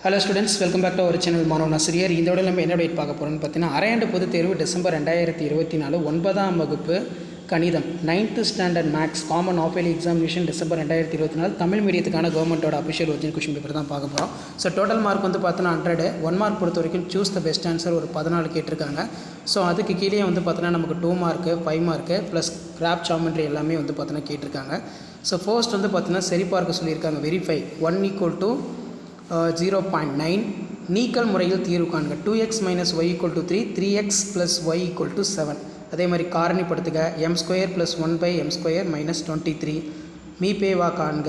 Hello students, welcome back to our channel Maanavan Aasiriyar. இந்த விட நம்ம என்ன டேட் பார்க்க போகிறோம்னு பார்த்தீங்கன்னா, அரையாண்டு பொதுத் தேர்வு டிசம்பர் 2024 9ஆம் வகுப்பு கணிதம் 9th standard maths common half yearly examination December 2024 Tamil மீடியத்துக்கான கவர்மெண்ட்டோட அஃபிஷியல் ஒரிஜினல் கொஷின் பேப்பர் தான் பார்க்க போகிறோம். ஸோ டோட்டல் மார்க் வந்து பார்த்தோன்னா 100. 1 மார்க் பொறுத்த வரைக்கும் சூஸ் த பெஸ்ட் ஆன்சர் ஒரு 14 கேட்டிருக்காங்க. ஸோ அதுக்கு கீழே வந்து பார்த்தோன்னா நமக்கு 2 mark 5 mark plus graph geometry எல்லாமே வந்து பார்த்தோன்னா கேட்டிருக்காங்க. ஸோ ஃபர்ஸ்ட் வந்து பார்த்தோன்னா சரி பார்க்க சொல்லியிருக்காங்க. வெரிஃபை 1 = 0.9 நீக்கல் முறையில் தீர்வு காண்க. 2x - y = 3 3x + y = 7. அதே மாதிரி காரணிப்படுத்துக. m² + 1/m² - 23 மீப்பேவா காண்க.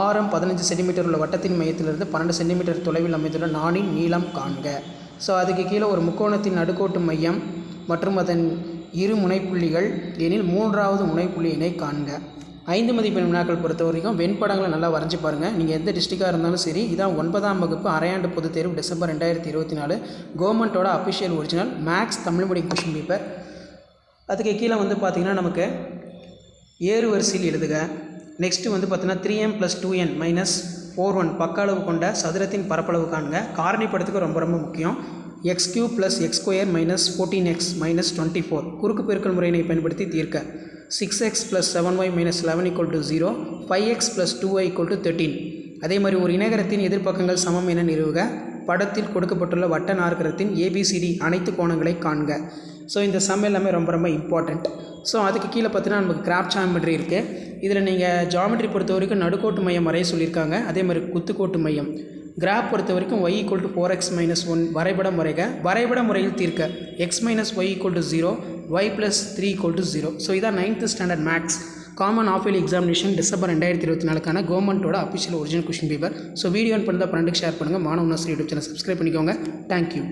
ஆரம் 15 சென்டிமீட்டர் உள்ள வட்டத்தின் மையத்திலிருந்து 12 சென்டிமீட்டர் தொலைவில் அமைந்துள்ள நாணின் நீளம் காண்க. ஸோ அதுக்கு கீழே ஒரு முக்கோணத்தின் நடுக்கோட்டு மையம் மற்றும் அதன் இரு முனைப்புள்ளிகள் எனில் மூன்றாவது முனைப்புள்ளியினை காண்க. 5 மதிப்பெண் வினாக்கள் பொறுத்த வரைக்கும் வெண்படங்களை நல்லா வரைஞ்சி பாருங்கள். நீங்கள் எந்த டிஸ்ட்ரிக்டாக இருந்தாலும் சரி, இதான் 9ஆம் வகுப்பு அரையாண்டு பொதுத் தேர்வு டிசம்பர் 2024 கவர்மெண்ட்டோட official original maths Tamil medium question paper. அதுக்கு கீழே வந்து பார்த்திங்கன்னா நமக்கு ஏறு வரிசையில் எழுதுக. நெக்ஸ்ட்டு வந்து பார்த்திங்கன்னா 3m + 2n - 4n பக்க அளவு கொண்ட சதுரத்தின் பரப்பளவு காண்க. காரணிப்படுத்துக்கு ரொம்ப ரொம்ப முக்கியம். x³ + x² - 14x - 24 குறுக்கு பெருக்கல் முறையினை பயன்படுத்தி தீர்க்க. 6x + 7y - 11 = 0 5x + 2y = 13. அதே மாதிரி ஒரு இணைகரத்தின் எதிர்ப்பக்கங்கள் சமம் என நிறுவுக. படத்தில் கொடுக்கப்பட்டுள்ள வட்ட நாற்கரத்தின் ABCD அனைத்து கோணங்களை காண்க. ஸோ இந்த சம் எல்லாமே ரொம்ப ரொம்ப இம்பார்ட்டண்ட். ஸோ அதுக்கு கீழே பார்த்தீங்கன்னா நமக்கு கிராப் ஜாமெட்ரி இருக்குது. இதில் நீங்கள் ஜாமெட்ரி பொறுத்த வரைக்கும் நடுக்கோட்டு மையம் வரைய சொல்லியிருக்காங்க. அதே மாதிரி குத்துக்கோட்டு மையம். கிராஃப் பொறுத்த வரைக்கும் y = 4x - 1 வரைபடம் வரைக. வரைபட முறையில் தீர்க்க. x - y = 0 y + 3 = 0. ஸோ இதான் 9th standard maths common half yearly examination December 2024 கவர்மெண்ட்டோட official original question paper. So video பண்ணி ஃப்ரெண்டுக்கு ஷேர் பண்ணுங்கள். Maanavan Aasiriyar YouTube channel subscribe பண்ணிக்கோங்க. தேங்க்யூ.